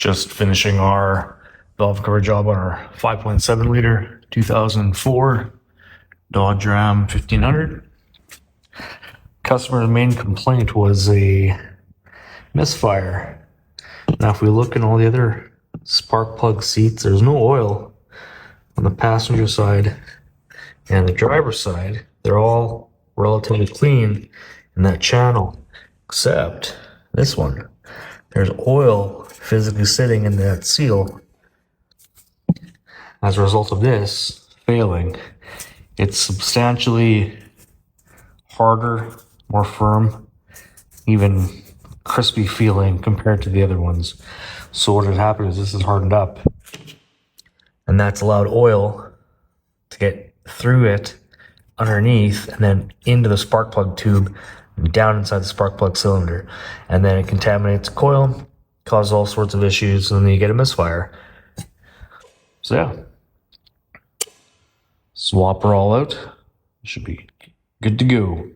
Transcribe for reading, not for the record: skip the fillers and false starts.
Just finishing our valve cover job on our 5.7 liter 2004 Dodge Ram 1500. Customer's main complaint was a misfire. Now if we look in all the other spark plug seats, there's no oil on the passenger side and the driver's side. They're all relatively clean in that channel, except this one. There's oil physically sitting in that seal. As a result of this failing, it's substantially harder, more firm, even crispy feeling compared to the other ones. So what had happened is this is hardened up, and that's allowed oil to get through it underneath and then into the spark plug tube and down inside the spark plug cylinder, and then it contaminates the coil, causes all sorts of issues, and then you get a misfire. So yeah, swap her all out, should be good to go.